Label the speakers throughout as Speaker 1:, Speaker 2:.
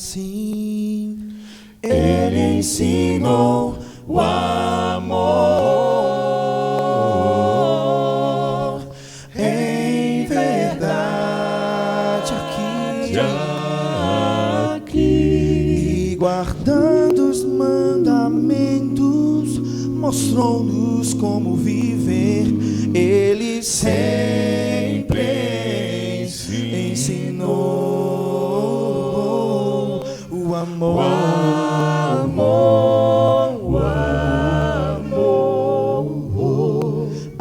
Speaker 1: assim Ele ensinou o amor em verdade aqui e guardando os mandamentos mostrou-nos como viver. Ele sempre ensinou o amor,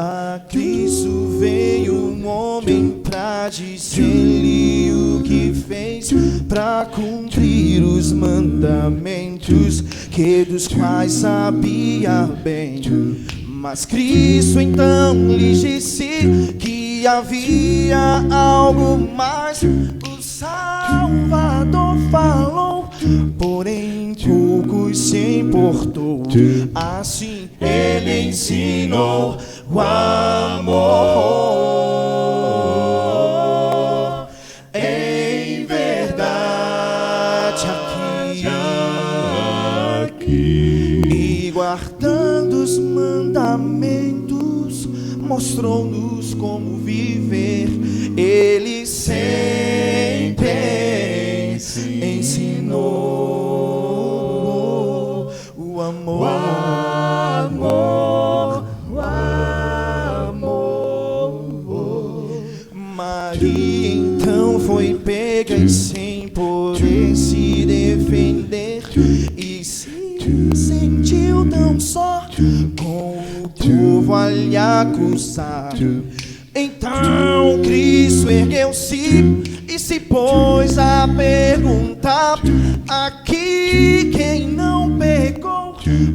Speaker 1: A Cristo veio um homem pra dizer-lhe o que fez, pra cumprir os mandamentos que dos quais sabia bem. Mas Cristo então lhe disse que havia algo mais. O Salvador falou, porém pouco se importou. Assim ele ensinou o amor em verdade aqui e guardando os mandamentos mostrou-nos como viver. Ele sempre ensinou o amor, Maria então foi pega e sem poder se defender e se sentiu tão só com o povo a lhe acusar. Então Cristo ergueu-se e se pôs a perguntar: aqui quem não pecou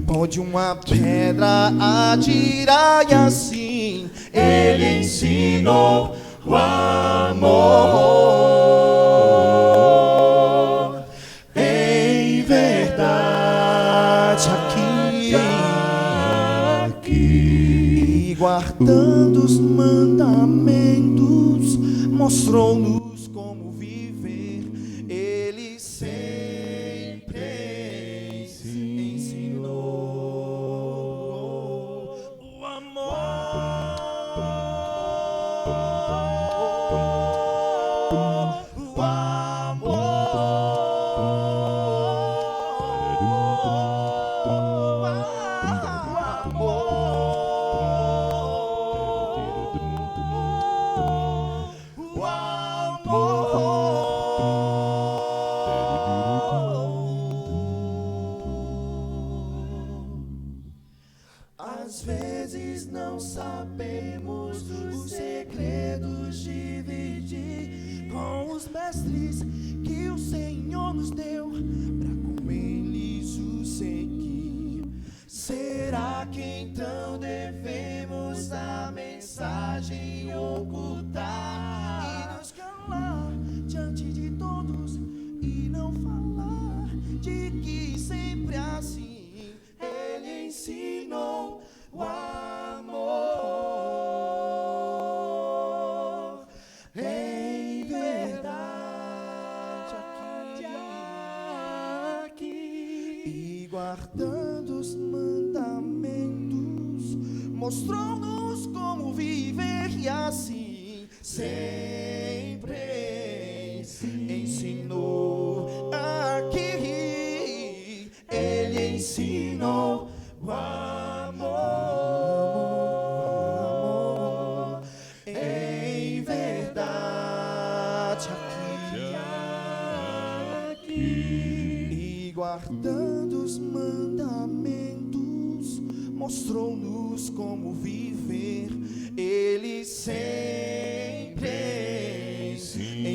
Speaker 1: pode uma pedra atirar? E assim ele ensinou o amor em verdade aqui e guardando os mandamentos mostrou-nos como viver. Ele sempre ensinou o amor, Às vezes não sabemos os segredos dividir com os mestres que o Senhor nos deu para com eles o seguir. Será que então devemos a mensagem ocultar e nos calar diante de todos e não falar de que sempre assim Ele ensinou o amor em verdade aqui e guardando os mandamentos mostrou-nos como viver. E assim sempre ensinou aqui. Ele ensinou o amor em verdade aqui e guardando os mandamentos mostrou-nos como viver. Ele sempre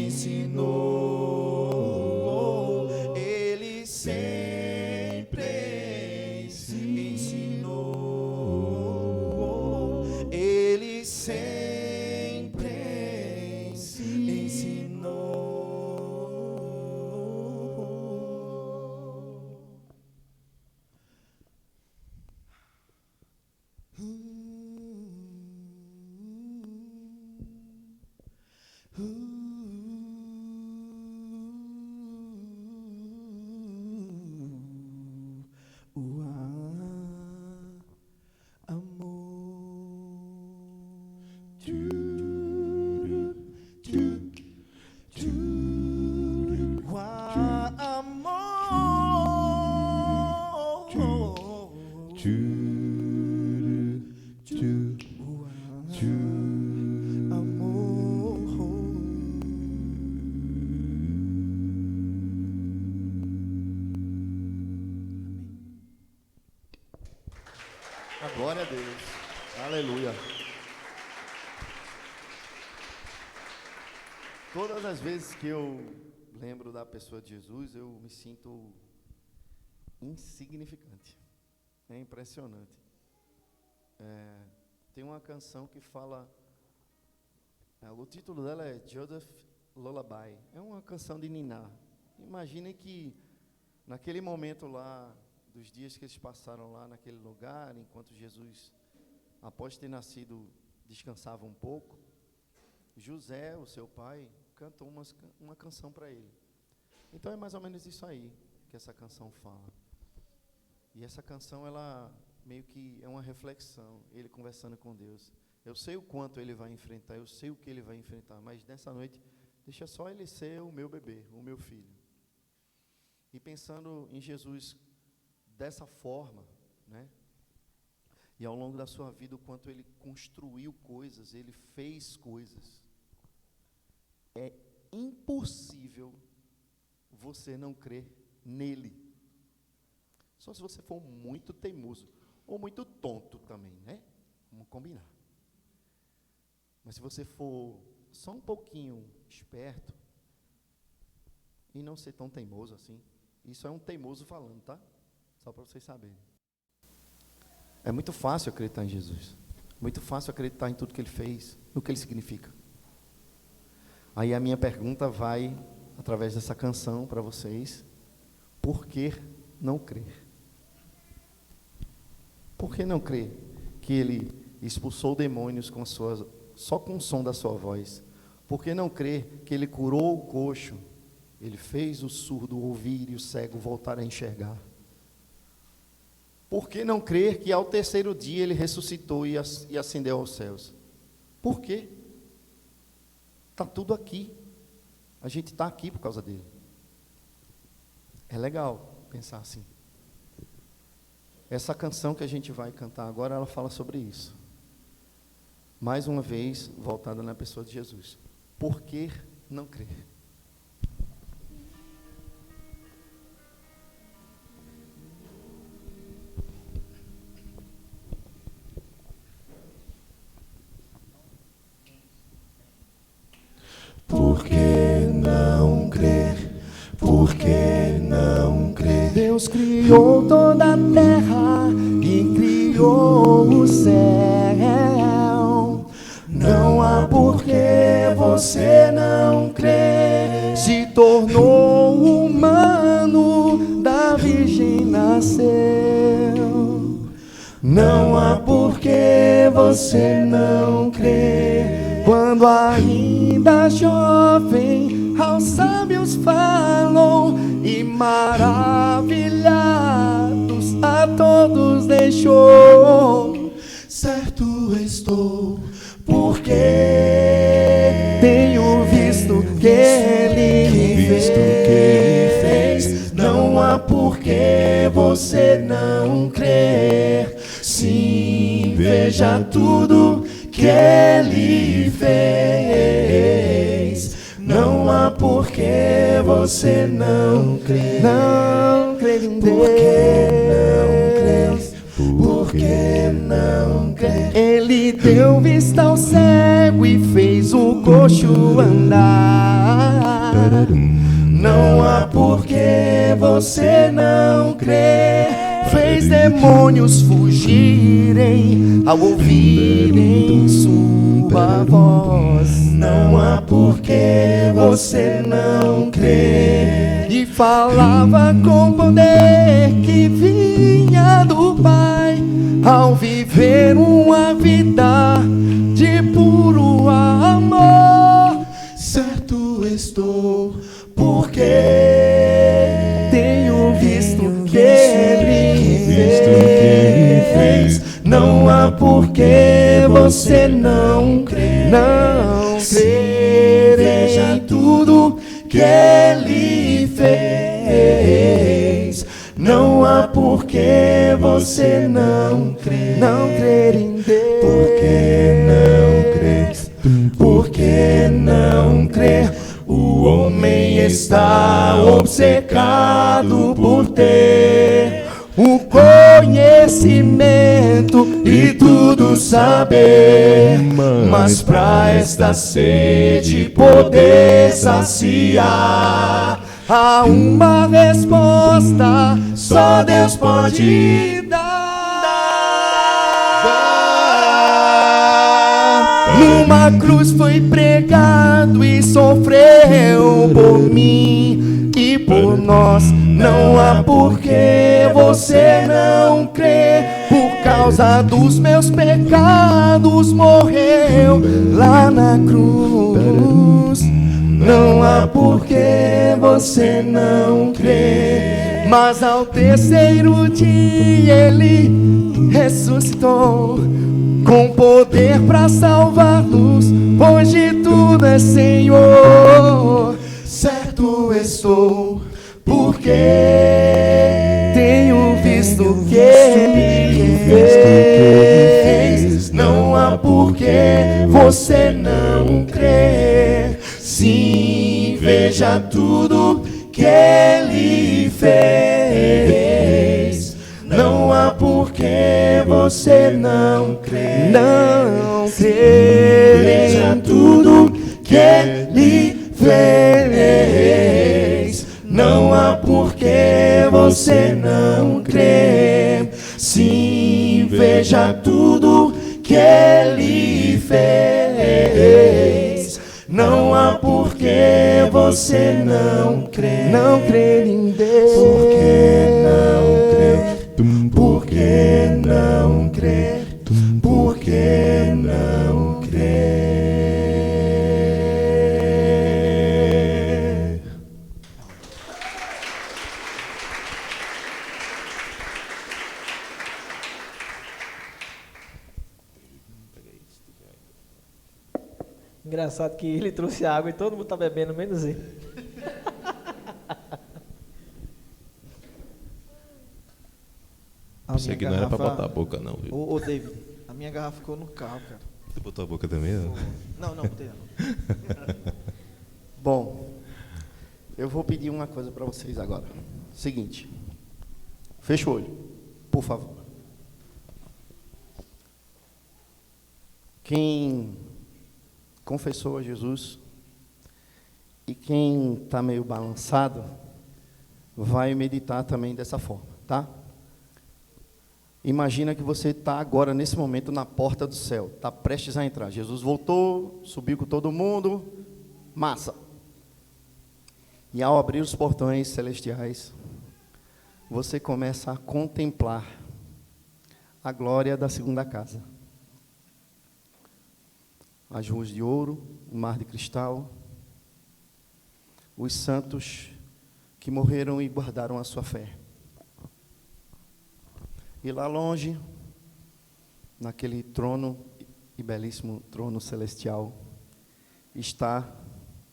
Speaker 1: ensinou, ele sempre ensinou, ele sempre ensinou. Glória a Deus. Aleluia. Todas as vezes que eu lembro da pessoa de Jesus, eu me sinto insignificante. É impressionante. Tem uma canção que fala... o título dela é Joseph Lullaby. É uma canção de ninar. Imagine que naquele momento lá, dos dias que eles passaram lá naquele lugar, enquanto Jesus, após ter nascido, descansava um pouco, José, o seu pai, cantou uma canção para ele. Então é mais ou menos isso aí que essa canção fala. E essa canção, ela meio que é uma reflexão, ele conversando com Deus. Eu sei o quanto ele vai enfrentar, eu sei o que ele vai enfrentar, mas nessa noite, deixa só ele ser o meu bebê, o meu filho. E pensando em Jesus dessa forma, né? E ao longo da sua vida, o quanto ele construiu coisas, ele fez coisas. É impossível você não crer nele. Só se você for muito teimoso, ou muito tonto também, né? Vamos combinar. Mas se você for só um pouquinho esperto, e não ser tão teimoso assim, isso é um teimoso falando, tá? Só para vocês saberem. É muito fácil acreditar em Jesus. Muito fácil acreditar em tudo que ele fez, no que ele significa. Aí a minha pergunta vai, através dessa canção, para vocês. Por que não crer? Por que não crer que ele expulsou demônios só com o som da sua voz? Por que não crer que ele curou o coxo? Ele fez o surdo ouvir e o cego voltar a enxergar? Por que não crer que ao terceiro dia ele ressuscitou e ascendeu aos céus? Por quê? Está tudo aqui. A gente está aqui por causa dele. É legal pensar assim. Essa canção que a gente vai cantar agora, ela fala sobre isso. Mais uma vez, voltada na pessoa de Jesus. Por que não crer?
Speaker 2: Por que não crer? Por que não crer? Deus criou toda a terra e criou o céu. Não há por que você não crer. Se tornou humano, da virgem nasceu. Não há por que você não crer. Quando ainda jovem, aos sábios falou, e maravilhados a todos deixou. Certo estou, porque tenho visto que ele fez. Não há por que você não crer. Sim, veja tudo que ele fez. Não há por que você não crer. Não crer em Deus. Por que não crer? Ele deu vista ao cego e fez o coxo andar. Não há por que você não crer. Fez demônios fugirem ao ouvirem sua voz. Não há por que você não crer. E falava com poder que vinha do Pai, ao viver uma vida de puro amor. Certo estou, porque tenho visto que ele fez. Não há por que você não crer. Não crer. Veja tudo que ele fez. Não há por que você não crer. Não crer em Deus. Por que não está obcecado por ter o conhecimento e tudo saber, mas pra esta sede poder saciar, há uma resposta só Deus pode dar. Numa cruz foi pregado e sofreu por mim e por nós. Não há por que você não crer. Por causa dos meus pecados morreu lá na cruz. Não há por que você não crer. Mas ao terceiro dia ele ressuscitou com poder para salvar-nos, pois de tudo é Senhor. Certo estou, porque tenho visto o que Ele fez. Não há por que você não crer. Sim, veja tudo que Ele fez. Não há por que você não crer. Não crer. Veja tudo que Ele fez. Não há por que você não crer. Sim, veja tudo que Ele fez. Não há por que você não crer. Não crer em Deus. Por que não crer? Por que não crer? Por que não crer?
Speaker 3: Engraçado que ele trouxe água e todo mundo está bebendo, menos ele.
Speaker 4: Isso aqui não era pra botar a boca, não, viu?
Speaker 5: Ô, David, a minha garrafa ficou no carro, cara.
Speaker 4: Tu botou a boca também, não?
Speaker 5: Não, botei não.
Speaker 1: Bom, eu vou pedir uma coisa para vocês agora. Seguinte, fecha o olho, por favor. Quem confessou a Jesus e quem está meio balançado, vai meditar também dessa forma, tá? Imagina que você está agora, nesse momento, na porta do céu, está prestes a entrar. Jesus voltou, subiu com todo mundo, massa. E ao abrir os portões celestiais, você começa a contemplar a glória da segunda casa. As ruas de ouro, o mar de cristal, os santos que morreram e guardaram a sua fé. E lá longe, naquele trono, e belíssimo trono celestial, está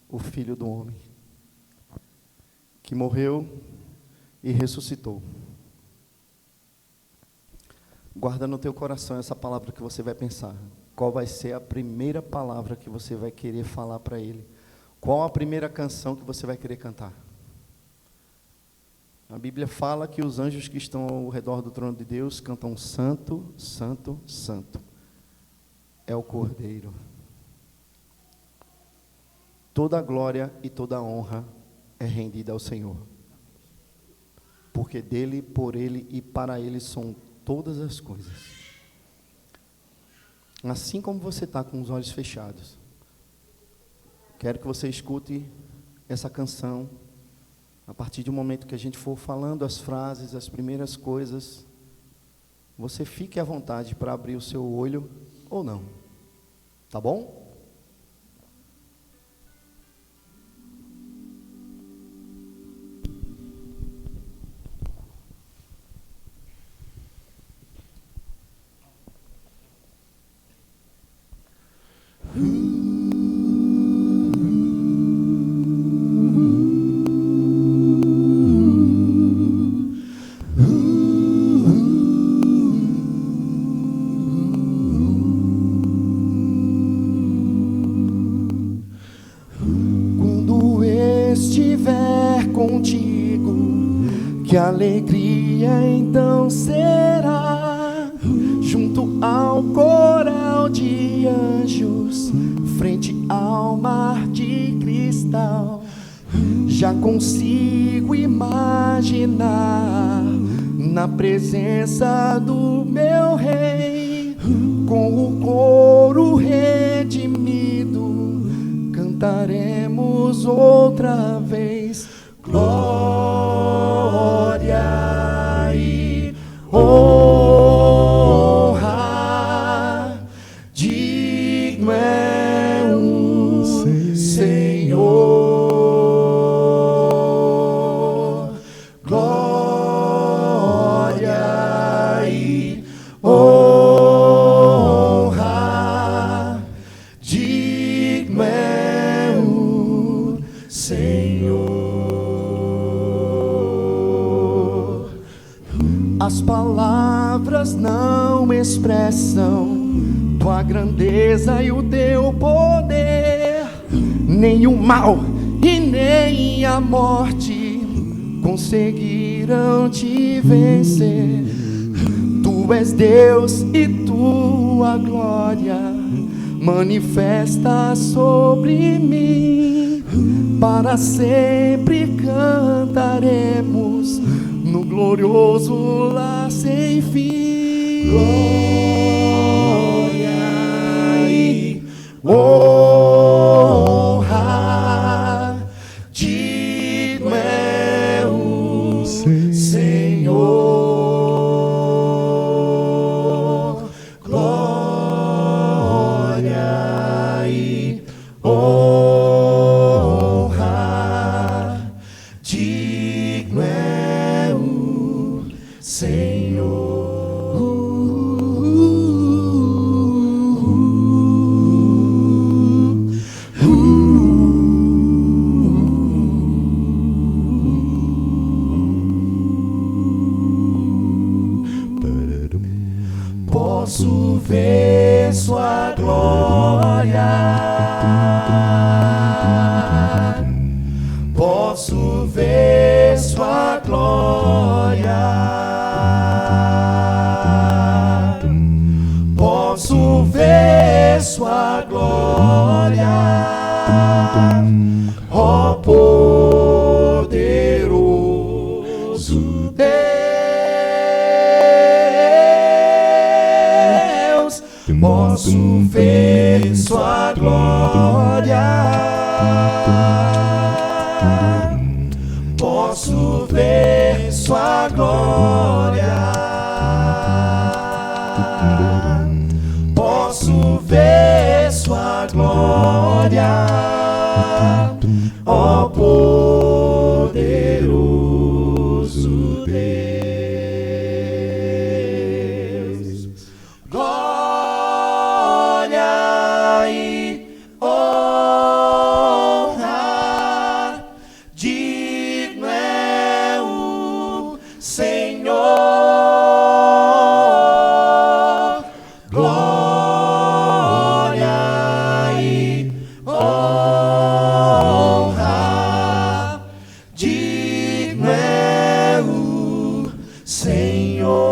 Speaker 1: o Filho do Homem, que morreu e ressuscitou. Guarda no teu coração essa palavra que você vai pensar. Qual vai ser a primeira palavra que você vai querer falar para Ele? Qual a primeira canção que você vai querer cantar? A Bíblia fala que os anjos que estão ao redor do trono de Deus cantam santo, santo, santo. É o Cordeiro. Toda a glória e toda a honra é rendida ao Senhor. Porque dele, por ele e para ele são todas as coisas. Assim como você está com os olhos fechados, quero que você escute essa canção. A partir do momento que a gente for falando as frases, as primeiras coisas, você fique à vontade para abrir o seu olho ou não. Tá bom? contigo, que alegria então será, junto ao coral de anjos, frente ao mar de cristal. Já consigo imaginar, na presença do meu rei, com o coro redimido, cantaremos outra vez. Glória e honra, digno é o Senhor. Glória e honra, digno é o Senhor. As palavras não expressam tua grandeza e o teu poder, nem o mal e nem a morte conseguirão te vencer. Tu és Deus e tua glória manifesta sobre mim. Para sempre cantaremos no glorioso lar sem fim. Glória e honra, digno é o Senhor. Glória e honra, digno é o Senhor. Posso ver sua glória, posso ver sua glória, posso ver sua glória, ó poderoso Deus. Posso ver sua glória, posso ver sua glória, posso ver sua glória, ó poderoso Deus. Glória e honra, digno é o Senhor. Glória e honra, digno é o Senhor.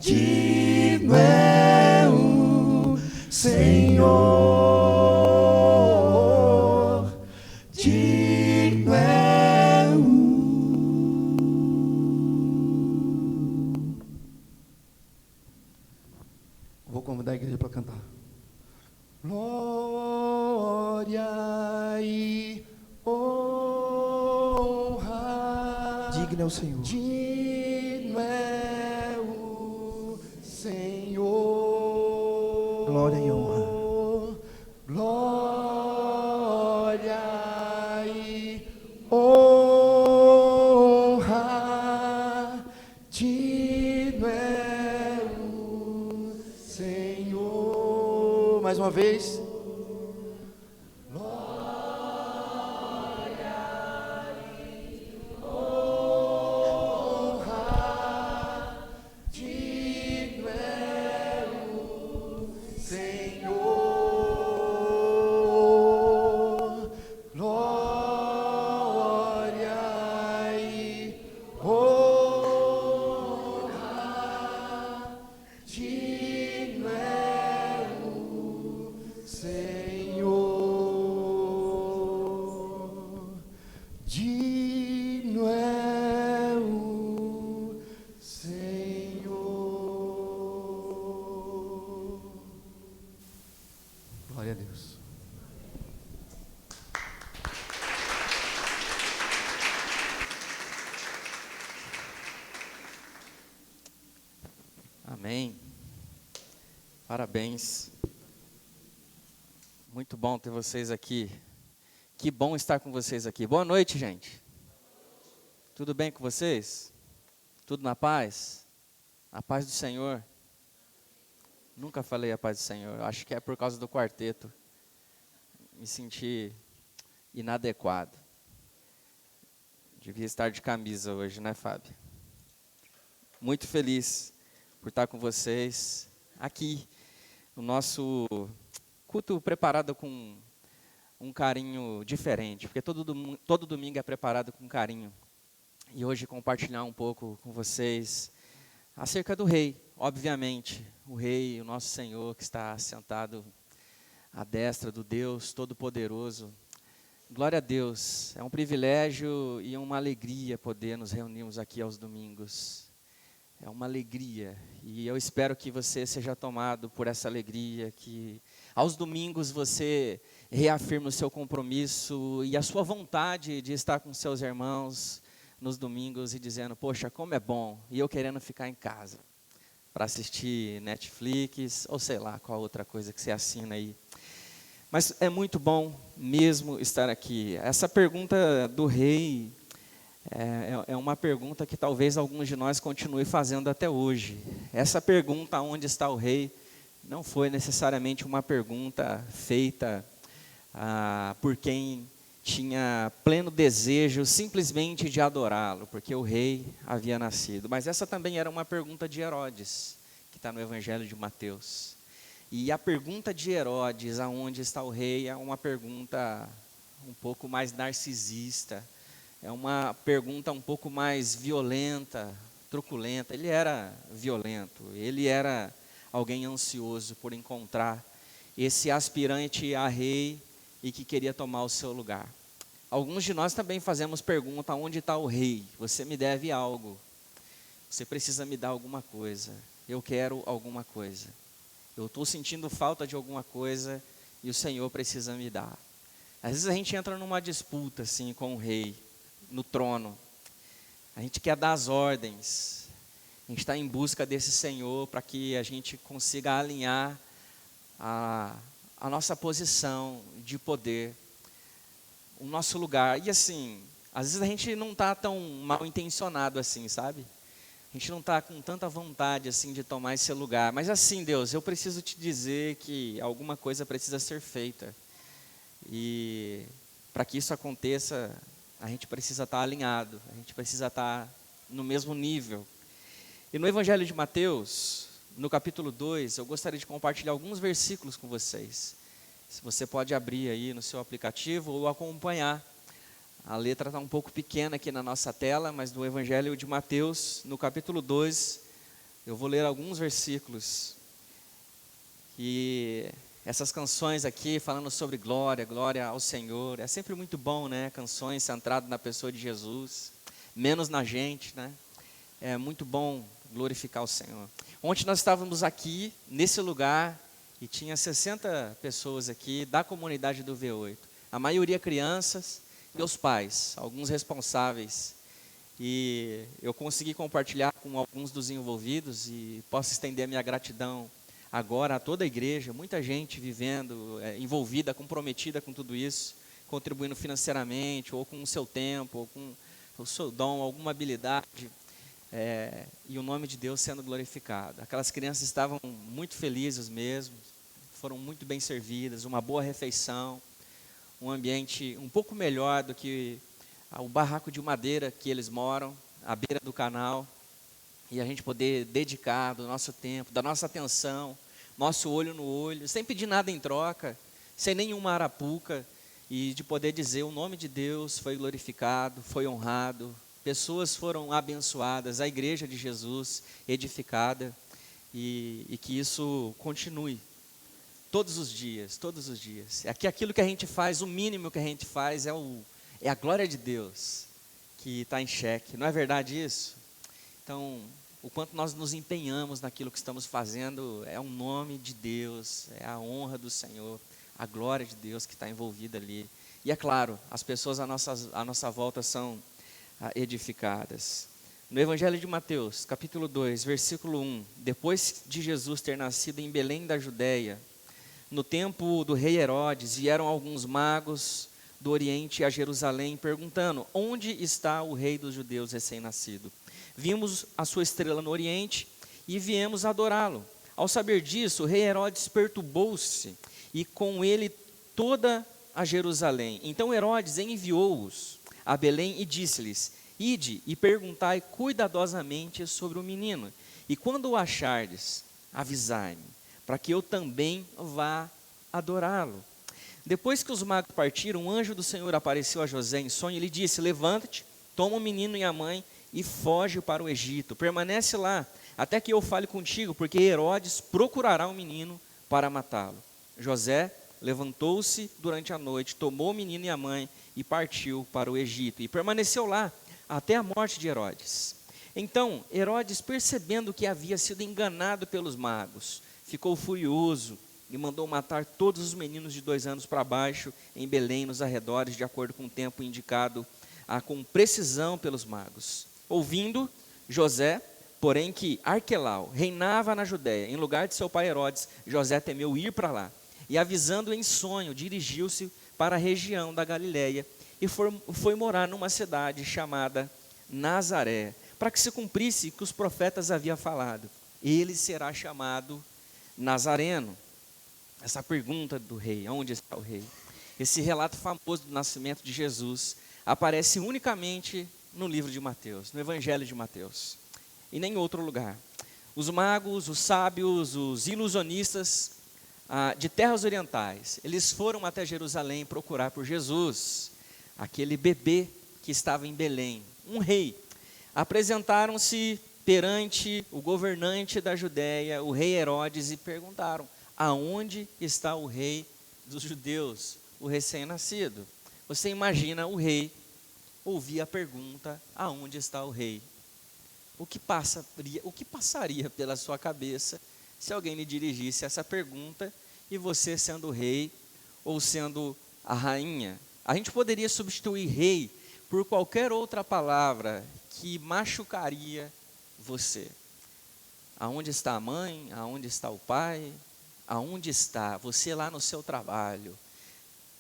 Speaker 1: Digno é o Senhor. Digno é o... Vou convidar a igreja para cantar. Glória e honra,
Speaker 5: Digno é o Senhor.
Speaker 1: digno é o Senhor.
Speaker 5: Glória e honra.
Speaker 1: Glória e honra, digno é o Senhor. Mais uma vez. Digno é o Senhor. Glória Glória a Deus.
Speaker 6: Amém. Parabéns. Muito bom ter vocês aqui. Que bom estar com vocês aqui. Boa noite, gente. Tudo bem com vocês? Tudo na paz? A paz do Senhor. Nunca falei a paz do Senhor. Acho que é por causa do quarteto. Me senti inadequado. Devia estar de camisa hoje, né, Fábio? Muito feliz por estar com vocês aqui no nosso culto preparado com um carinho diferente, porque todo domingo é preparado com carinho. E hoje compartilhar um pouco com vocês acerca do Rei, obviamente, o Rei, o nosso Senhor que está sentado à destra do Deus Todo-Poderoso. Glória a Deus, é um privilégio e uma alegria poder nos reunirmos aqui aos domingos. É uma alegria, e eu espero que você seja tomado por essa alegria, que aos domingos você reafirme o seu compromisso e a sua vontade de estar com seus irmãos nos domingos e dizendo, poxa, como é bom, e eu querendo ficar em casa para assistir Netflix, ou sei lá, qual outra coisa que você assina aí. Mas é muito bom mesmo estar aqui. Essa pergunta do Rei é uma pergunta que talvez alguns de nós continuem fazendo até hoje. Essa pergunta, onde está o Rei, não foi necessariamente uma pergunta feita por quem tinha pleno desejo simplesmente de adorá-lo, porque o Rei havia nascido. Mas essa também era uma pergunta de Herodes, que está no Evangelho de Mateus. E a pergunta de Herodes, aonde está o Rei, é uma pergunta um pouco mais narcisista, é uma pergunta um pouco mais violenta, truculenta. Ele era violento, ele era alguém ansioso por encontrar esse aspirante a rei e que queria tomar o seu lugar. Alguns de nós também fazemos pergunta, onde está o rei? Você me deve algo, você precisa me dar alguma coisa, eu quero alguma coisa, eu estou sentindo falta de alguma coisa e o Senhor precisa me dar. Às vezes a gente entra numa disputa assim com o rei, no trono, a gente quer dar as ordens, a gente está em busca desse Senhor para que a gente consiga alinhar a nossa posição de poder, o nosso lugar. E assim, às vezes a gente não está tão mal intencionado assim, sabe? A gente não está com tanta vontade assim de tomar esse lugar. Mas assim, Deus, eu preciso te dizer que alguma coisa precisa ser feita. E para que isso aconteça, a gente precisa estar alinhado, a gente precisa estar no mesmo nível. E no Evangelho de Mateus, no capítulo 2, eu gostaria de compartilhar alguns versículos com vocês. Se você pode abrir aí no seu aplicativo ou acompanhar. A letra está um pouco pequena aqui na nossa tela, mas no Evangelho de Mateus, no capítulo 2, eu vou ler alguns versículos. E essas canções aqui falando sobre glória, glória ao Senhor, é sempre muito bom, né? Canções centradas na pessoa de Jesus, menos na gente, né? É muito bom glorificar o Senhor. Ontem nós estávamos aqui, nesse lugar, e tinha 60 pessoas aqui da comunidade do V8. A maioria crianças e os pais, alguns responsáveis. E eu consegui compartilhar com alguns dos envolvidos e posso estender a minha gratidão agora a toda a igreja, muita gente vivendo, envolvida, comprometida com tudo isso, contribuindo financeiramente, ou com o seu tempo, ou com o seu dom, alguma habilidade, e o nome de Deus sendo glorificado. Aquelas crianças estavam muito felizes mesmo, foram muito bem servidas, uma boa refeição, um ambiente um pouco melhor do que o barraco de madeira que eles moram, à beira do canal, e a gente poder dedicar do nosso tempo, da nossa atenção, nosso olho no olho, sem pedir nada em troca, sem nenhuma arapuca, e de poder dizer o nome de Deus foi glorificado, foi honrado, pessoas foram abençoadas, a igreja de Jesus edificada, e que isso continue todos os dias, todos os dias. É que aquilo que a gente faz, o mínimo que a gente faz é a glória de Deus que está em xeque, não é verdade isso? Então, o quanto nós nos empenhamos naquilo que estamos fazendo, é o nome de Deus, é a honra do Senhor. a glória de Deus que está envolvida ali. E é claro, as pessoas à nossa volta são edificadas. No Evangelho de Mateus, capítulo 2, versículo 1, depois de Jesus ter nascido em Belém da Judéia, no tempo do rei Herodes, vieram alguns magos do Oriente a Jerusalém, perguntando: onde está o rei dos judeus recém-nascido? Vimos a sua estrela no Oriente e viemos adorá-lo. Ao saber disso, o rei Herodes perturbou-se e com ele toda a Jerusalém. Então Herodes enviou-os a Belém e disse-lhes: ide e perguntai cuidadosamente sobre o menino, e quando o achardes, avisai-me, para que eu também vá adorá-lo. Depois que os magos partiram, um anjo do Senhor apareceu a José em sonho e lhe disse: levanta-te, toma o menino e a mãe e foge para o Egito. Permanece lá, até que eu fale contigo, porque Herodes procurará o menino para matá-lo. José levantou-se durante a noite, tomou o menino e a mãe e partiu para o Egito. E permaneceu lá até a morte de Herodes. Então Herodes, percebendo que havia sido enganado pelos magos, ficou furioso e mandou matar todos os meninos de 2 anos para baixo em Belém, nos arredores, de acordo com o tempo indicado com precisão pelos magos. Ouvindo José, porém, que Arquelau reinava na Judéia, em lugar de seu pai Herodes, José temeu ir para lá. E avisando em sonho, dirigiu-se para a região da Galiléia e foi morar numa cidade chamada Nazaré, para que se cumprisse o que os profetas haviam falado: ele será chamado Nazareno. Essa pergunta do rei, onde está o rei? Esse relato famoso do nascimento de Jesus aparece unicamente no livro de Mateus, no Evangelho de Mateus, e nem em outro lugar. Os magos, os sábios, os ilusionistas de terras orientais, eles foram até Jerusalém procurar por Jesus, aquele bebê que estava em Belém, um rei. Apresentaram-se perante o governante da Judéia, o rei Herodes, e perguntaram: aonde está o rei dos judeus, o recém-nascido? Você imagina o rei ouvir a pergunta: aonde está o rei? O que passaria pela sua cabeça se alguém lhe dirigisse essa pergunta e você sendo o rei ou sendo a rainha? A gente poderia substituir rei por qualquer outra palavra que machucaria você. Aonde está a mãe? Aonde está o pai? Aonde está você lá no seu trabalho?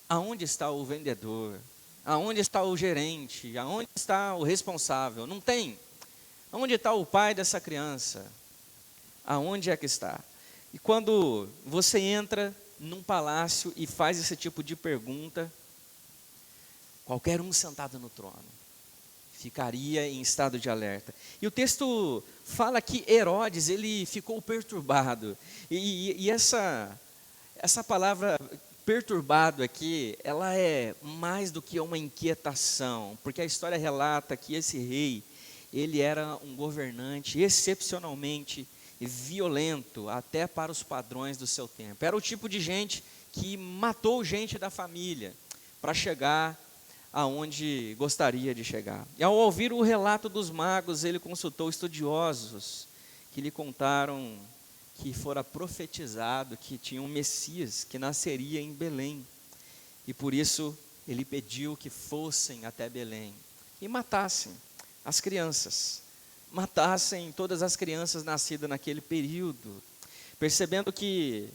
Speaker 6: Aonde está o vendedor? Aonde está o gerente? Aonde está o responsável? Não tem. Aonde está o pai dessa criança? Aonde é que está? E quando você entra num palácio e faz esse tipo de pergunta, qualquer um sentado no trono ficaria em estado de alerta. E o texto fala que Herodes, ele ficou perturbado. E essa palavra perturbado aqui, ela é mais do que uma inquietação, porque a história relata que esse rei, ele era um governante excepcionalmente violento, até para os padrões do seu tempo. Era o tipo de gente que matou gente da família para chegar aonde gostaria de chegar. E ao ouvir o relato dos magos, ele consultou estudiosos que lhe contaram que fora profetizado que tinha um Messias que nasceria em Belém. E por isso ele pediu que fossem até Belém e matassem as crianças. Matassem todas as crianças nascidas naquele período. Percebendo que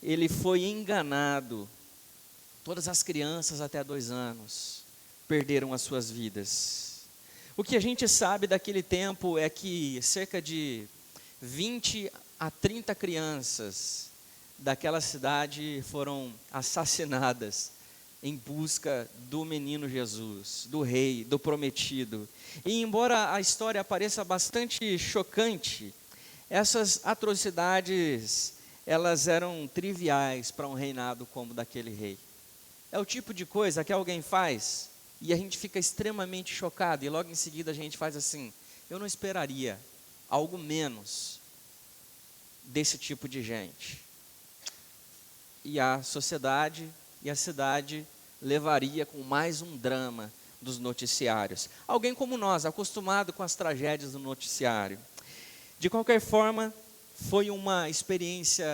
Speaker 6: ele foi enganado, todas as crianças até 2 anos perderam as suas vidas. O que a gente sabe daquele tempo é que cerca de 20 a 30 crianças daquela cidade foram assassinadas em busca do menino Jesus, do rei, do prometido. E embora a história pareça bastante chocante, essas atrocidades, elas eram triviais para um reinado como daquele rei. É o tipo de coisa que alguém faz e a gente fica extremamente chocado e logo em seguida a gente faz assim: eu não esperaria algo menos desse tipo de gente. E a sociedade e a cidade levaria com mais um drama dos noticiários. Alguém como nós, acostumado com as tragédias do noticiário. De qualquer forma, foi uma experiência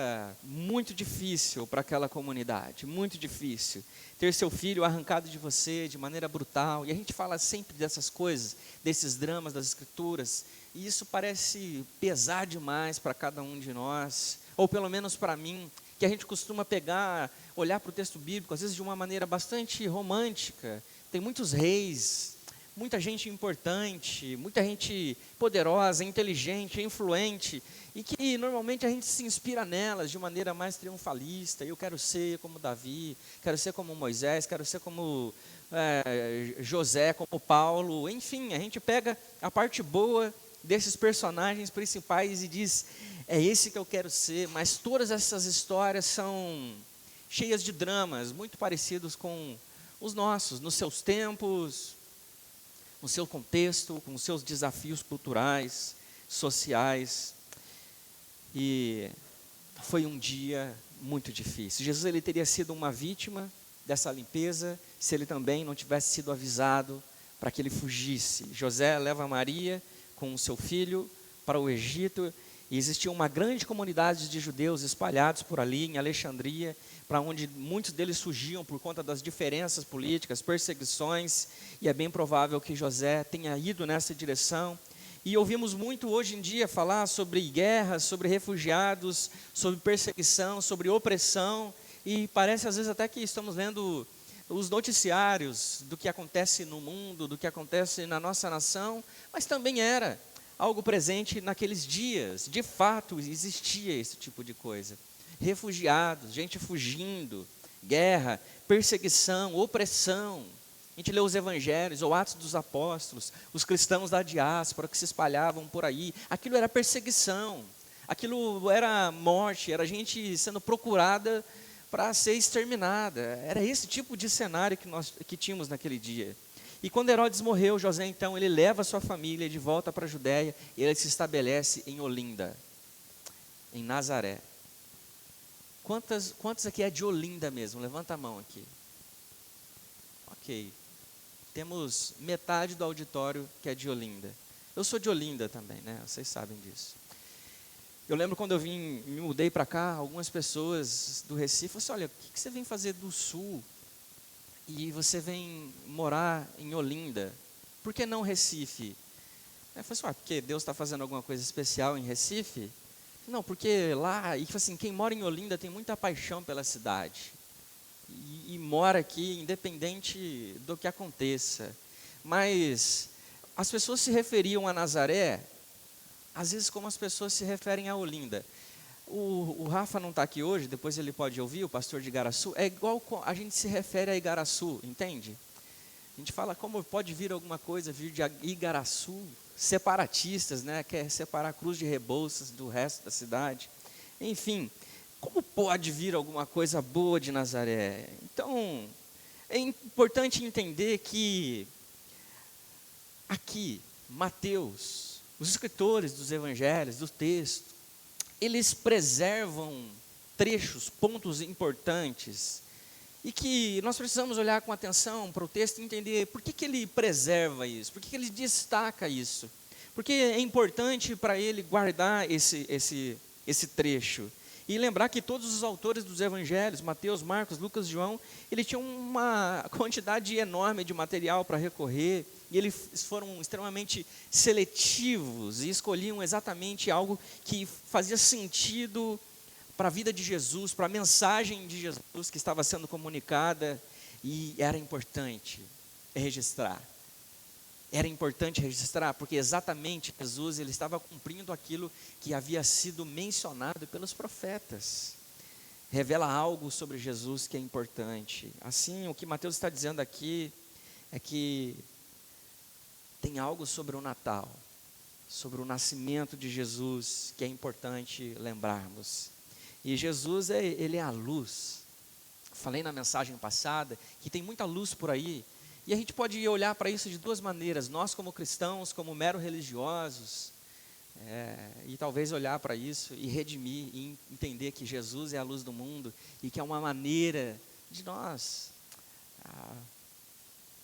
Speaker 6: muito difícil para aquela comunidade, muito difícil. Ter seu filho arrancado de você de maneira brutal, e a gente fala sempre dessas coisas, desses dramas das Escrituras, e isso parece pesar demais para cada um de nós, ou pelo menos para mim, que a gente costuma pegar, olhar para o texto bíblico, às vezes de uma maneira bastante romântica. Tem muitos reis, muita gente importante, muita gente poderosa, inteligente, influente, e que normalmente a gente se inspira nelas de maneira mais triunfalista. Eu quero ser como Davi, quero ser como Moisés, quero ser como José, como Paulo, enfim, a gente pega a parte boa desses personagens principais e diz, é esse que eu quero ser, mas todas essas histórias são cheias de dramas, muito parecidos com os nossos, nos seus tempos, no seu contexto, com os seus desafios culturais, sociais. E foi um dia muito difícil. Jesus, ele teria sido uma vítima dessa limpeza, se ele também não tivesse sido avisado para que ele fugisse. José leva Maria com o seu filho para o Egito, e existia uma grande comunidade de judeus espalhados por ali, em Alexandria, para onde muitos deles fugiam por conta das diferenças políticas, perseguições, e é bem provável que José tenha ido nessa direção. E ouvimos muito hoje em dia falar sobre guerras, sobre refugiados, sobre perseguição, sobre opressão, e parece às vezes até que estamos lendo os noticiários do que acontece no mundo, do que acontece na nossa nação, mas também era algo presente naqueles dias. De fato, existia esse tipo de coisa. Refugiados, gente fugindo, guerra, perseguição, opressão. A gente lê os evangelhos ou Atos dos Apóstolos, os cristãos da diáspora que se espalhavam por aí. Aquilo era perseguição, aquilo era morte, era gente sendo procurada para ser exterminada. Era esse tipo de cenário que tínhamos naquele dia. E quando Herodes morreu, José então, ele leva a sua família de volta para a Judéia, e ele se estabelece em Olinda, em Nazaré. Quantos aqui é de Olinda mesmo? Levanta a mão aqui. Ok. Temos metade do auditório que é de Olinda. Eu sou de Olinda também, né? Vocês sabem disso. Eu lembro quando eu me mudei para cá, algumas pessoas do Recife falaram assim, olha, o que você vem fazer do Sul? E você vem morar em Olinda. Por que não Recife? Eu falei assim, porque Deus está fazendo alguma coisa especial em Recife? Não, porque lá, e assim, quem mora em Olinda tem muita paixão pela cidade. E mora aqui, independente do que aconteça. Mas as pessoas se referiam a Nazaré, às vezes como as pessoas se referem a Olinda. O Rafa não está aqui hoje, depois ele pode ouvir, o pastor de Igaraçu, é igual a gente se refere a Igaraçu, entende? A gente fala como pode vir alguma coisa, vir de Igaraçu, separatistas, né, quer separar a Cruz de Rebouças do resto da cidade. Enfim, como pode vir alguma coisa boa de Nazaré? Então, é importante entender que aqui, Mateus, os escritores dos evangelhos, do texto, eles preservam trechos, pontos importantes, e que nós precisamos olhar com atenção para o texto e entender por que ele preserva isso, por que ele destaca isso, porque é importante para ele guardar esse trecho. E lembrar que todos os autores dos evangelhos, Mateus, Marcos, Lucas, João, eles tinham uma quantidade enorme de material para recorrer, e eles foram extremamente seletivos e escolhiam exatamente algo que fazia sentido para a vida de Jesus, para a mensagem de Jesus que estava sendo comunicada, e era importante registrar. Era importante registrar, porque exatamente Jesus, ele estava cumprindo aquilo que havia sido mencionado pelos profetas. Revela algo sobre Jesus que é importante. Assim, o que Mateus está dizendo aqui é que tem algo sobre o Natal, sobre o nascimento de Jesus, que é importante lembrarmos. E Jesus, ele é a luz. Falei na mensagem passada que tem muita luz por aí, e a gente pode olhar para isso de duas maneiras, nós como cristãos, como mero religiosos, e talvez olhar para isso e redimir, e entender que Jesus é a luz do mundo, e que é uma maneira de nós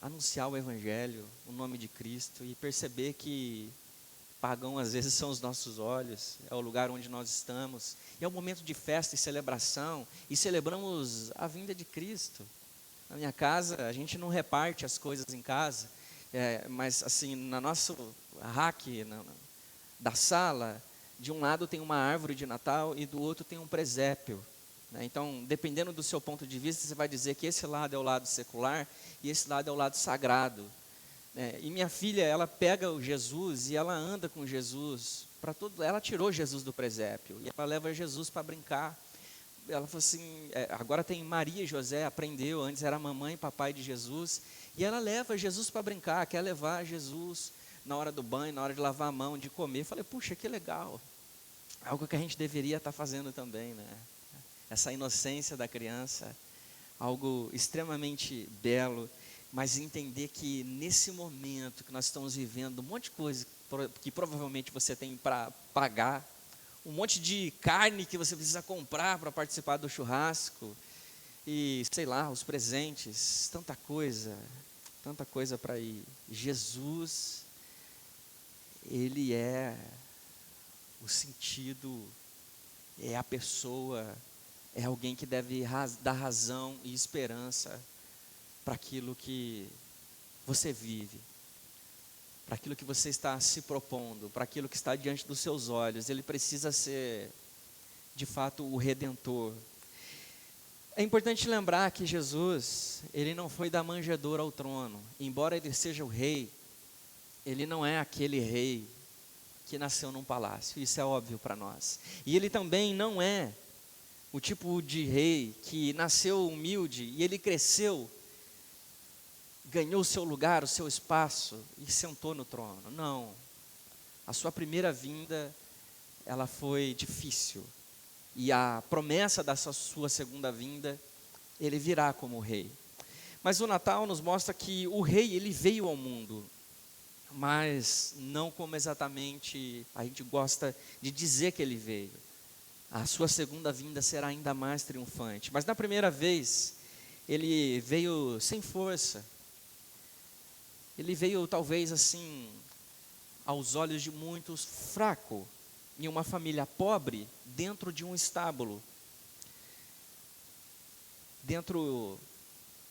Speaker 6: anunciar o Evangelho, o nome de Cristo, e perceber que pagão às vezes são os nossos olhos, é o lugar onde nós estamos, e é um momento de festa e celebração, e celebramos a vinda de Cristo. Na minha casa, a gente não reparte as coisas em casa, mas assim, na nosso rack da sala, de um lado tem uma árvore de Natal e do outro tem um presépio. Então, dependendo do seu ponto de vista, você vai dizer que esse lado é o lado secular e esse lado é o lado sagrado. E minha filha, ela pega o Jesus e ela anda com Jesus para todo. Ela tirou Jesus do presépio e ela leva Jesus para brincar. Ela falou assim, agora tem Maria e José, aprendeu, antes era mamãe e papai de Jesus, e ela leva Jesus para brincar, quer levar Jesus na hora do banho, na hora de lavar a mão, de comer. Eu falei, puxa, que legal, algo que a gente deveria estar fazendo também, né? Essa inocência da criança, algo extremamente belo, mas entender que nesse momento que nós estamos vivendo, um monte de coisa que provavelmente você tem para pagar, um monte de carne que você precisa comprar para participar do churrasco, e sei lá, os presentes, tanta coisa para ir. Jesus, Ele é o sentido, é a pessoa, é alguém que deve dar razão e esperança para aquilo que você vive, para aquilo que você está se propondo, para aquilo que está diante dos seus olhos. Ele precisa ser, de fato, o Redentor. É importante lembrar que Jesus, ele não foi da manjedoura ao trono. Embora ele seja o rei, ele não é aquele rei que nasceu num palácio. Isso é óbvio para nós. E ele também não é o tipo de rei que nasceu humilde e ele cresceu, ganhou o seu lugar, o seu espaço e sentou no trono. Não. A sua primeira vinda, ela foi difícil. E a promessa dessa sua segunda vinda, ele virá como rei. Mas o Natal nos mostra que o rei, ele veio ao mundo, mas não como exatamente a gente gosta de dizer que ele veio. A sua segunda vinda será ainda mais triunfante. Mas na primeira vez, ele veio sem força. Ele veio talvez assim, aos olhos de muitos, fraco, em uma família pobre, dentro de um estábulo.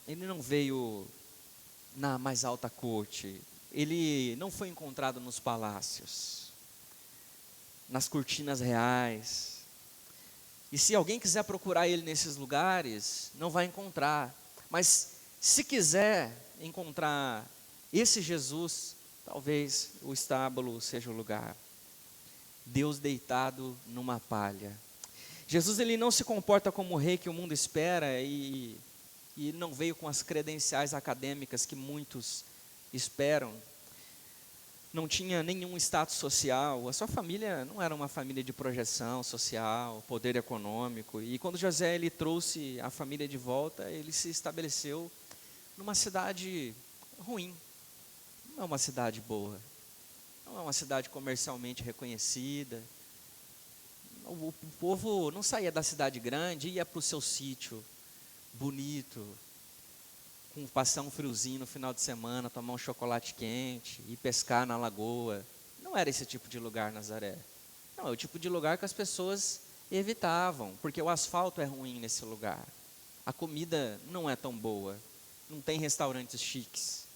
Speaker 6: Ele não veio na mais alta corte, ele não foi encontrado nos palácios, nas cortinas reais. E se alguém quiser procurar ele nesses lugares, não vai encontrar. Mas se quiser encontrar esse Jesus, talvez o estábulo seja o lugar. Deus deitado numa palha. Jesus, ele não se comporta como o rei que o mundo espera e não veio com as credenciais acadêmicas que muitos esperam. Não tinha nenhum status social. A sua família não era uma família de projeção social, poder econômico. E quando José ele trouxe a família de volta, ele se estabeleceu numa cidade ruim. Não é uma cidade boa. Não é uma cidade comercialmente reconhecida. O povo não saía da cidade grande e ia para o seu sítio bonito, passar um friozinho no final de semana, tomar um chocolate quente e pescar na lagoa. Não era esse tipo de lugar, Nazaré. Não, é o tipo de lugar que as pessoas evitavam, porque o asfalto é ruim nesse lugar. A comida não é tão boa. Não tem restaurantes chiques.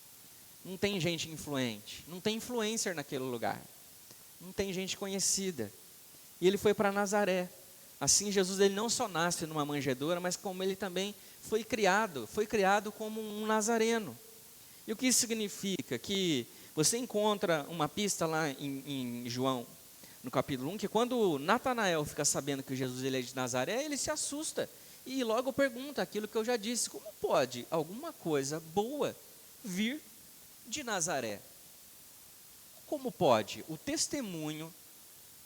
Speaker 6: Não tem gente influente. Não tem influencer naquele lugar. Não tem gente conhecida. E ele foi para Nazaré. Assim, Jesus ele não só nasce numa manjedoura, mas como ele também foi criado como um nazareno. E o que isso significa? Que você encontra uma pista lá em João, no capítulo 1, que quando Natanael fica sabendo que Jesus ele é de Nazaré, ele se assusta. E logo pergunta aquilo que eu já disse: como pode alguma coisa boa vir de Nazaré? Como pode o testemunho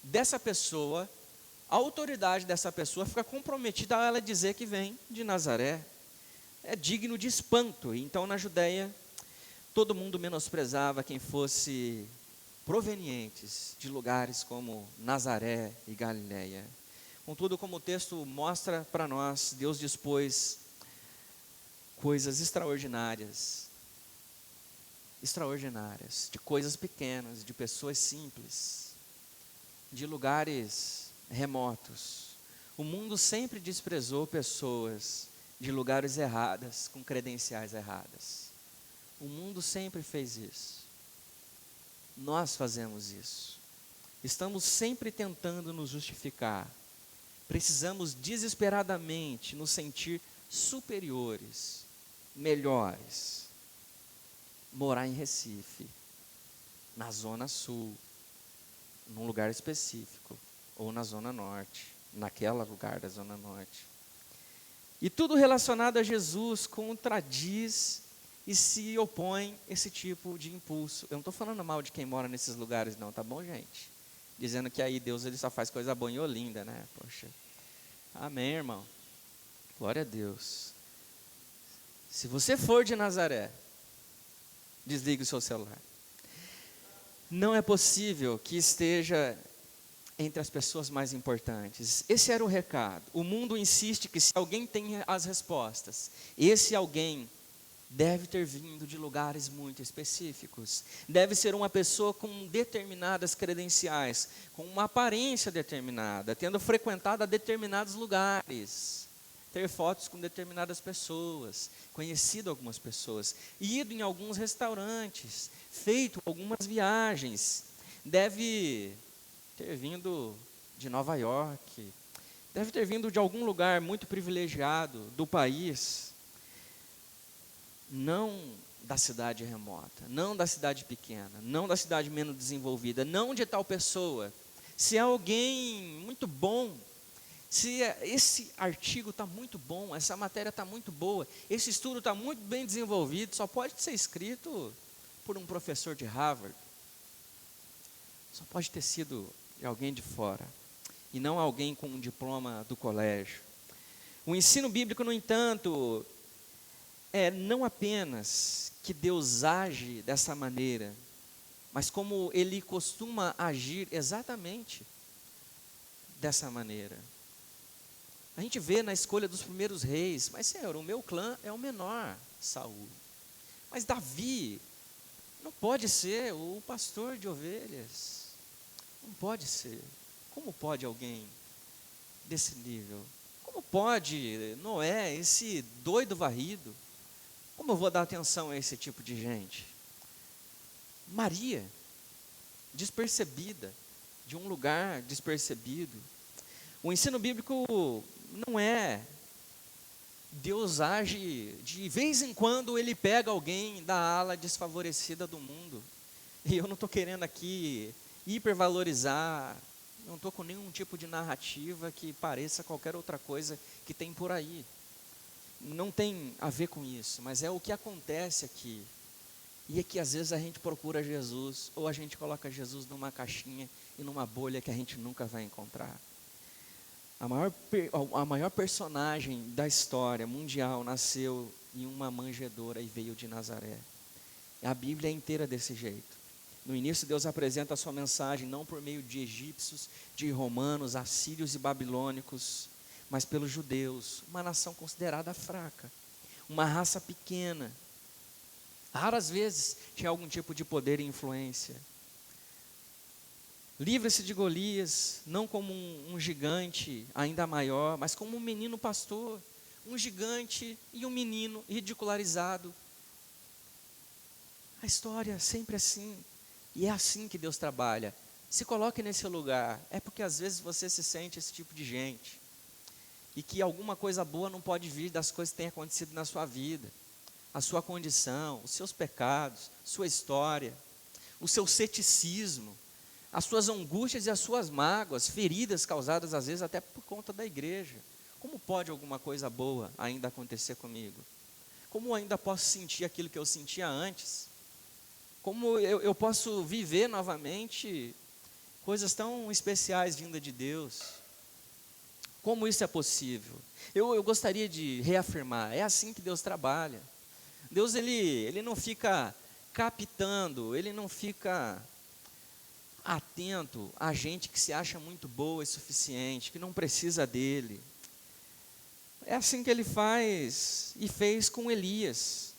Speaker 6: dessa pessoa, a autoridade dessa pessoa fica comprometida a ela dizer que vem de Nazaré? É digno de espanto. Então, na Judéia, todo mundo menosprezava quem fosse provenientes de lugares como Nazaré e Galiléia. Contudo, como o texto mostra para nós, Deus dispôs coisas extraordinárias extraordinárias, de coisas pequenas, de pessoas simples, de lugares remotos. O mundo sempre desprezou pessoas de lugares errados, com credenciais erradas. O mundo sempre fez isso. Nós fazemos isso. Estamos sempre tentando nos justificar. Precisamos desesperadamente nos sentir superiores, melhores. Morar em Recife, na Zona Sul, num lugar específico, ou na Zona Norte, naquele lugar da Zona Norte. E tudo relacionado a Jesus contradiz e se opõe a esse tipo de impulso. Eu não estou falando mal de quem mora nesses lugares não, tá bom, gente? Dizendo que aí Deus ele só faz coisa boa em Olinda, né? Poxa, amém, irmão. Glória a Deus. Se você for de Nazaré, desligue o seu celular. Não é possível que esteja entre as pessoas mais importantes. Esse era o recado. O mundo insiste que se alguém tem as respostas, esse alguém deve ter vindo de lugares muito específicos. Deve ser uma pessoa com determinadas credenciais, com uma aparência determinada, tendo frequentado determinados lugares, ter fotos com determinadas pessoas, conhecido algumas pessoas, ido em alguns restaurantes, feito algumas viagens, deve ter vindo de Nova York, deve ter vindo de algum lugar muito privilegiado do país, não da cidade remota, não da cidade pequena, não da cidade menos desenvolvida, não de tal pessoa. Se é alguém muito bom, se esse artigo está muito bom, essa matéria está muito boa, esse estudo está muito bem desenvolvido, só pode ser escrito por um professor de Harvard. Só pode ter sido de alguém de fora, e não alguém com um diploma do colégio. O ensino bíblico, no entanto, é não apenas que Deus age dessa maneira, mas como Ele costuma agir exatamente dessa maneira. A gente vê na escolha dos primeiros reis, mas Senhor, o meu clã é o menor, Saul. Mas Davi não pode ser o pastor de ovelhas. Não pode ser. Como pode alguém desse nível? Como pode Noé, esse doido varrido? Como eu vou dar atenção a esse tipo de gente? Maria, despercebida, de um lugar despercebido. O ensino bíblico não é Deus age, de vez em quando Ele pega alguém da ala desfavorecida do mundo. E eu não estou querendo aqui hipervalorizar, não estou com nenhum tipo de narrativa que pareça qualquer outra coisa que tem por aí. Não tem a ver com isso, mas é o que acontece aqui. E é que às vezes a gente procura Jesus, ou a gente coloca Jesus numa caixinha e numa bolha que a gente nunca vai encontrar. A maior personagem da história mundial nasceu em uma manjedoura e veio de Nazaré. A Bíblia é inteira desse jeito. No início, Deus apresenta a sua mensagem não por meio de egípcios, de romanos, assírios e babilônicos, mas pelos judeus, uma nação considerada fraca, uma raça pequena. Raras vezes tinha algum tipo de poder e influência. Livra-se de Golias, não como um gigante ainda maior, mas como um menino pastor, um gigante e um menino ridicularizado. A história é sempre assim, e é assim que Deus trabalha. Se coloque nesse lugar, é porque às vezes você se sente esse tipo de gente, e que alguma coisa boa não pode vir das coisas que têm acontecido na sua vida, a sua condição, os seus pecados, sua história, o seu ceticismo, as suas angústias e as suas mágoas, feridas causadas às vezes até por conta da igreja. Como pode alguma coisa boa ainda acontecer comigo? Como eu ainda posso sentir aquilo que eu sentia antes? Como eu posso viver novamente coisas tão especiais vindas de Deus? Como isso é possível? Eu gostaria de reafirmar, é assim que Deus trabalha. Deus ele não fica captando, Ele não fica atento a gente que se acha muito boa e suficiente, que não precisa dele. É assim que Ele faz e fez com Elias.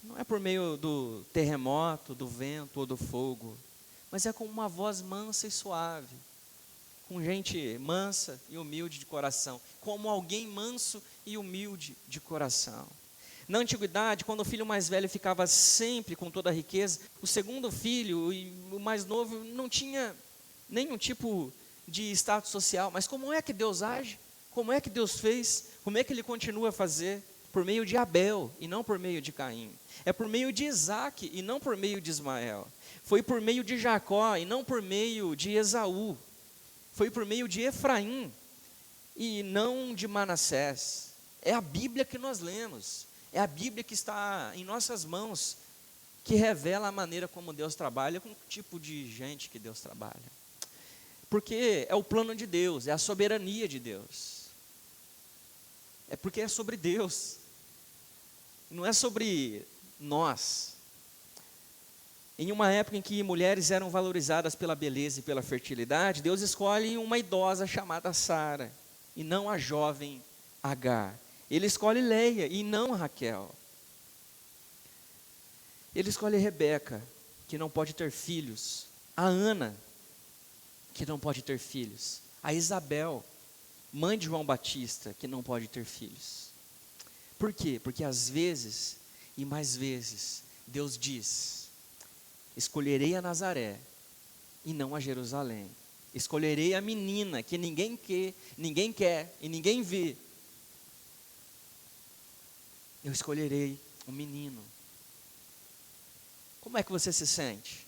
Speaker 6: Não é por meio do terremoto, do vento ou do fogo, mas é com uma voz mansa e suave, com gente mansa e humilde de coração, como alguém manso e humilde de coração. Na antiguidade, quando o filho mais velho ficava sempre com toda a riqueza, o segundo filho e o mais novo não tinha nenhum tipo de status social. Mas como é que Deus age? Como é que Deus fez? Como é que Ele continua a fazer? Por meio de Abel e não por meio de Caim. É por meio de Isaac e não por meio de Ismael. Foi por meio de Jacó e não por meio de Esaú. Foi por meio de Efraim e não de Manassés. É a Bíblia que nós lemos. É a Bíblia que está em nossas mãos, que revela a maneira como Deus trabalha, com que tipo de gente que Deus trabalha. Porque é o plano de Deus, é a soberania de Deus. É porque é sobre Deus, não é sobre nós. Em uma época em que mulheres eram valorizadas pela beleza e pela fertilidade, Deus escolhe uma idosa chamada Sara, e não a jovem Agar. Ele escolhe Leia e não Raquel. Ele escolhe Rebeca, que não pode ter filhos. A Ana, que não pode ter filhos. A Isabel, mãe de João Batista, que não pode ter filhos. Por quê? Porque às vezes, e mais vezes, Deus diz: escolherei a Nazaré e não a Jerusalém. Escolherei a menina que ninguém quer e ninguém vê. Eu escolherei um menino. Como é que você se sente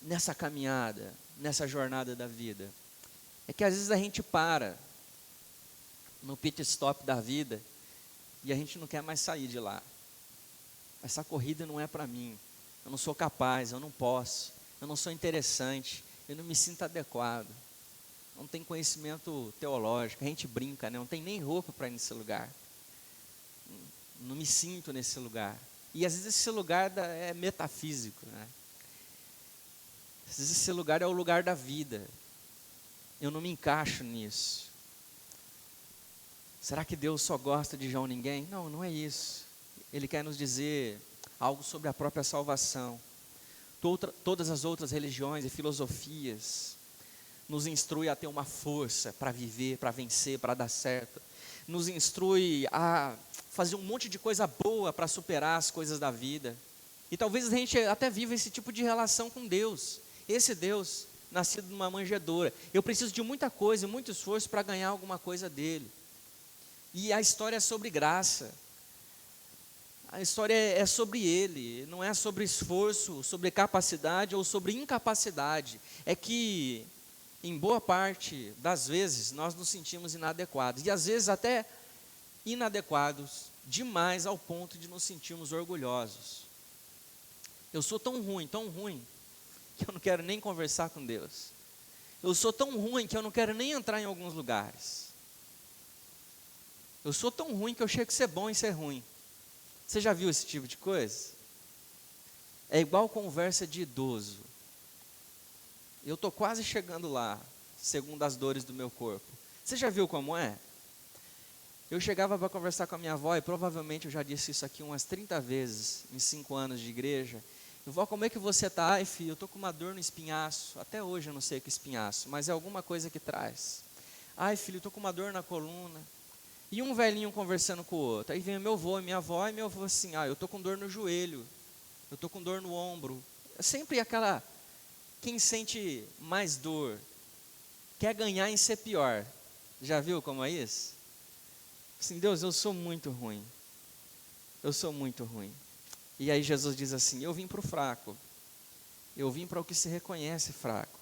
Speaker 6: nessa caminhada, nessa jornada da vida? É que às vezes a gente para no pit stop da vida e a gente não quer mais sair de lá. Essa corrida não é para mim. Eu não sou capaz, eu não posso, eu não sou interessante, eu não me sinto adequado. Não tem conhecimento teológico, a gente brinca, né? Não tem nem roupa para ir nesse lugar. Não me sinto nesse lugar. E às vezes esse lugar é metafísico, né? Às vezes esse lugar é o lugar da vida. Eu não me encaixo nisso. Será que Deus só gosta de João ninguém? Não, não é isso. Ele quer nos dizer algo sobre a própria salvação. Todas as outras religiões e filosofias nos instrui a ter uma força para viver, para vencer, para dar certo. Nos instrui a fazer um monte de coisa boa para superar as coisas da vida. E talvez a gente até viva esse tipo de relação com Deus. Esse Deus, nascido numa manjedoura. Eu preciso de muita coisa, muito esforço para ganhar alguma coisa dele. E a história é sobre graça. A história é sobre ele, não é sobre esforço, sobre capacidade ou sobre incapacidade. É que, em boa parte das vezes, nós nos sentimos inadequados. E às vezes até inadequados demais ao ponto de nos sentirmos orgulhosos. Eu sou tão ruim, que eu não quero nem conversar com Deus. Eu sou tão ruim que eu não quero nem entrar em alguns lugares. Eu sou tão ruim que eu chego a ser bom em ser ruim. Você já viu esse tipo de coisa? É igual conversa de idoso. Eu estou quase chegando lá, segundo as dores do meu corpo. Você já viu como é? Eu chegava para conversar com a minha avó, e provavelmente eu já disse isso aqui umas 30 vezes, em 5 anos de igreja. Vó, como é que você está? Ai, filho, eu estou com uma dor no espinhaço. Até hoje eu não sei o que é espinhaço, mas é alguma coisa que traz. Ai, filho, eu estou com uma dor na coluna. E um velhinho conversando com o outro. Aí vem o meu avô e minha avó, e meu avô assim: eu estou com dor no joelho, eu estou com dor no ombro. É sempre aquela, quem sente mais dor, quer ganhar em ser pior. Já viu como é isso? Assim, Deus, eu sou muito ruim. Eu sou muito ruim. E aí Jesus diz assim: eu vim para o fraco. Eu vim para o que se reconhece fraco.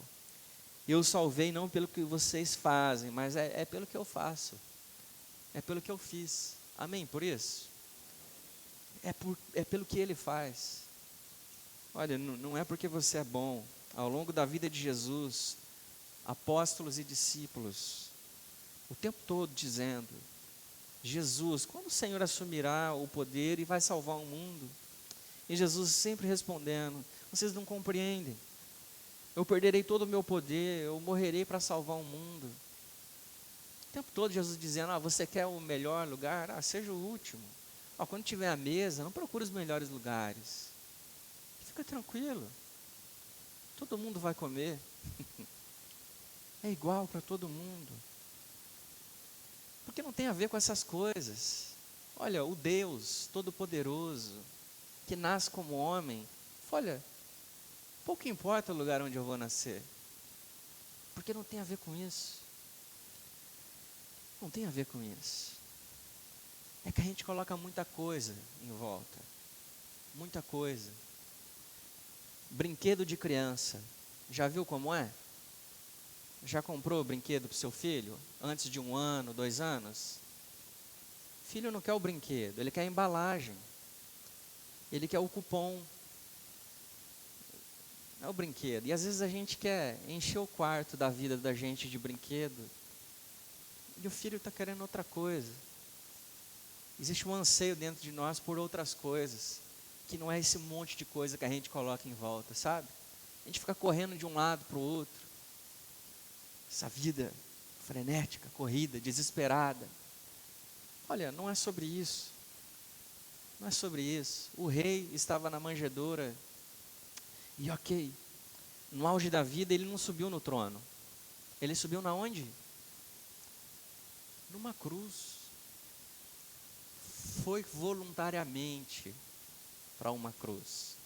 Speaker 6: Eu salvei não pelo que vocês fazem, mas é pelo que eu faço. É pelo que eu fiz. Amém por isso? É pelo que Ele faz. Olha, não é porque você é bom. Ao longo da vida de Jesus, apóstolos e discípulos, o tempo todo dizendo: Jesus, quando o Senhor assumirá o poder e vai salvar o mundo? E Jesus sempre respondendo: vocês não compreendem. Eu perderei todo o meu poder, eu morrerei para salvar o mundo. O tempo todo Jesus dizendo: você quer o melhor lugar? Seja o último. Ó, quando tiver a mesa, não procure os melhores lugares. Fica tranquilo. Todo mundo vai comer. É igual para todo mundo. Porque não tem a ver com essas coisas. Olha, o Deus Todo-Poderoso, que nasce como homem, olha, pouco importa o lugar onde eu vou nascer. Porque não tem a ver com isso. Não tem a ver com isso. É que a gente coloca muita coisa em volta. Muita coisa. Brinquedo de criança. Já viu como é? Já comprou brinquedo para o seu filho? Antes de 1 ano, 2 anos? Filho não quer o brinquedo, ele quer a embalagem. Ele quer o cupom. Não é o brinquedo. E às vezes a gente quer encher o quarto da vida da gente de brinquedo. E o filho está querendo outra coisa. Existe um anseio dentro de nós por outras coisas. Que não é esse monte de coisa que a gente coloca em volta, sabe? A gente fica correndo de um lado para o outro. Essa vida frenética, corrida, desesperada. Olha, não é sobre isso. Não é sobre isso. O rei estava na manjedoura. E ok, no auge da vida ele não subiu no trono. Ele subiu na onde? Numa cruz. Foi voluntariamente para uma cruz.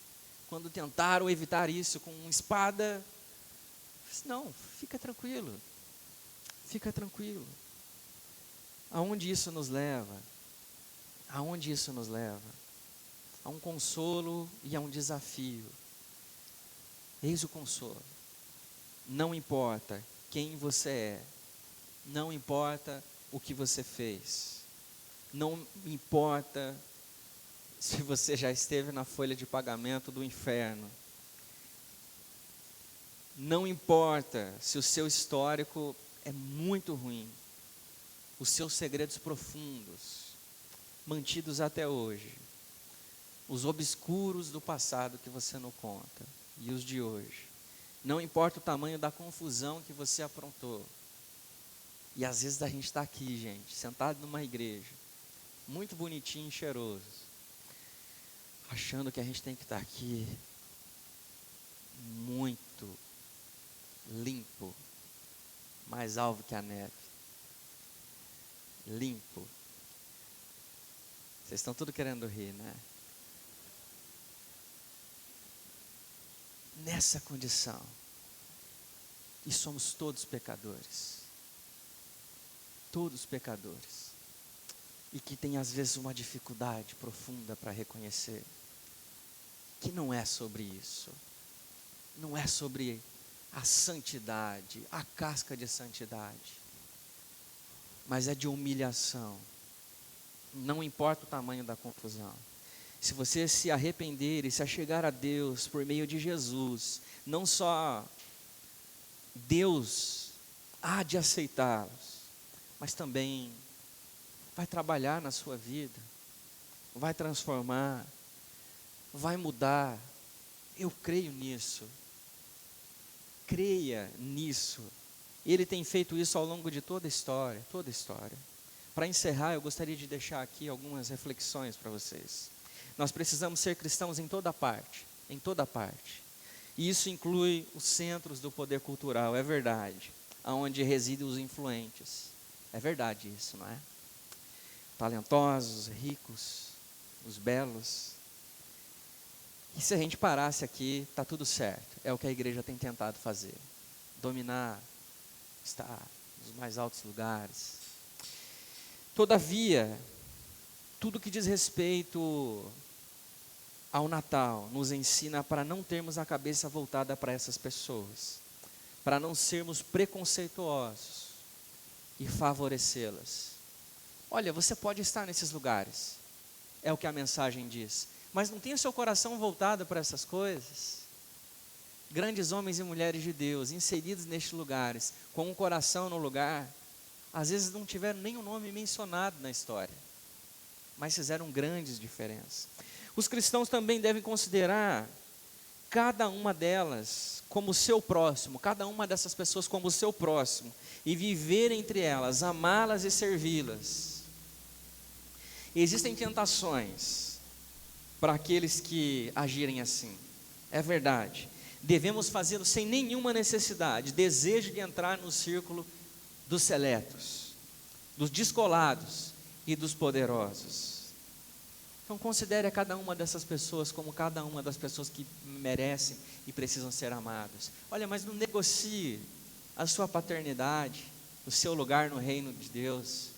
Speaker 6: Quando tentaram evitar isso com uma espada, não, fica tranquilo. Fica tranquilo. Aonde isso nos leva? Aonde isso nos leva? A um consolo e a um desafio. Eis o consolo. Não importa quem você é. Não importa o que você fez. Não importa se você já esteve na folha de pagamento do inferno. Não importa se o seu histórico é muito ruim. Os seus segredos profundos, mantidos até hoje. Os obscuros do passado que você não conta. E os de hoje. Não importa o tamanho da confusão que você aprontou. E às vezes a gente está aqui, gente, sentado numa igreja, muito bonitinho e cheiroso, achando que a gente tem que estar aqui muito limpo, mais alvo que a neve. Limpo. Vocês estão tudo querendo rir, né? Nessa condição. E somos todos pecadores. Todos pecadores. E que tem às vezes uma dificuldade profunda para reconhecer que não é sobre isso. Não é sobre a santidade, a casca de santidade. Mas é de humilhação. Não importa o tamanho da confusão. Se você se arrepender e se achegar a Deus por meio de Jesus, não só Deus há de aceitá-los, mas também vai trabalhar na sua vida, vai transformar, vai mudar. Eu creio nisso. Creia nisso. Ele tem feito isso ao longo de toda a história, toda a história. Para encerrar, eu gostaria de deixar aqui algumas reflexões para vocês. Nós precisamos ser cristãos em toda parte, em toda parte. E isso inclui os centros do poder cultural, é verdade, aonde residem os influentes. É verdade isso, não é? Talentosos, ricos, os belos. E se a gente parasse aqui, está tudo certo. É o que a igreja tem tentado fazer. Dominar, estar nos mais altos lugares. Todavia, tudo que diz respeito ao Natal nos ensina para não termos a cabeça voltada para essas pessoas, para não sermos preconceituosos e favorecê-las. Olha, você pode estar nesses lugares, é o que a mensagem diz, mas não tenha seu coração voltado para essas coisas. Grandes homens e mulheres de Deus, inseridos nestes lugares, com um coração no lugar, às vezes não tiveram nem o nome mencionado na história, mas fizeram grandes diferenças. Os cristãos também devem considerar cada uma delas como seu próximo, cada uma dessas pessoas como seu próximo, e viver entre elas, amá-las e servi-las. Existem tentações para aqueles que agirem assim. É verdade. Devemos fazê-lo sem nenhuma necessidade, desejo de entrar no círculo dos seletos, dos descolados e dos poderosos. Então considere a cada uma dessas pessoas como cada uma das pessoas que merecem e precisam ser amadas. Olha, mas não negocie a sua paternidade, o seu lugar no reino de Deus.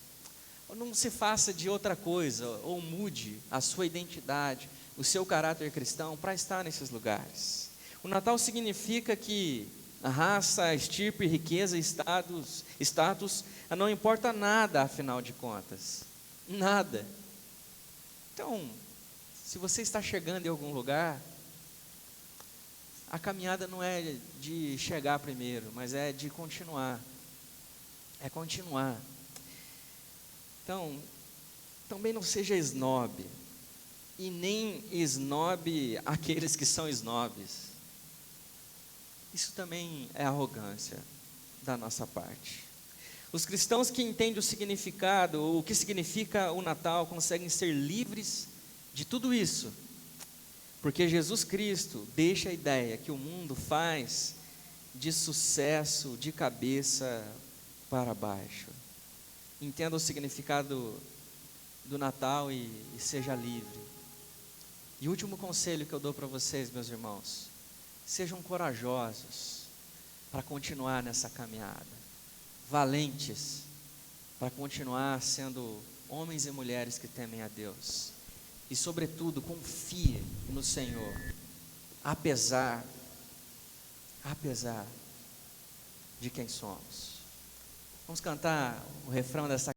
Speaker 6: Ou não se faça de outra coisa, ou mude a sua identidade, o seu caráter cristão para estar nesses lugares. O Natal significa que a raça, estirpe, riqueza, status, não importa nada, afinal de contas. Nada. Então, se você está chegando em algum lugar, a caminhada não é de chegar primeiro, mas é de continuar. É continuar. Então, também não seja esnobe, e nem esnobe aqueles que são esnobes. Isso também é arrogância da nossa parte. Os cristãos que entendem o significado, o que significa o Natal, conseguem ser livres de tudo isso, porque Jesus Cristo deixa a ideia que o mundo faz de sucesso de cabeça para baixo. Entenda o significado do Natal e seja livre. E o último conselho que eu dou para vocês, meus irmãos: sejam corajosos para continuar nessa caminhada, valentes para continuar sendo homens e mulheres que temem a Deus, e sobretudo confie no Senhor, apesar de quem somos. Vamos cantar o refrão dessa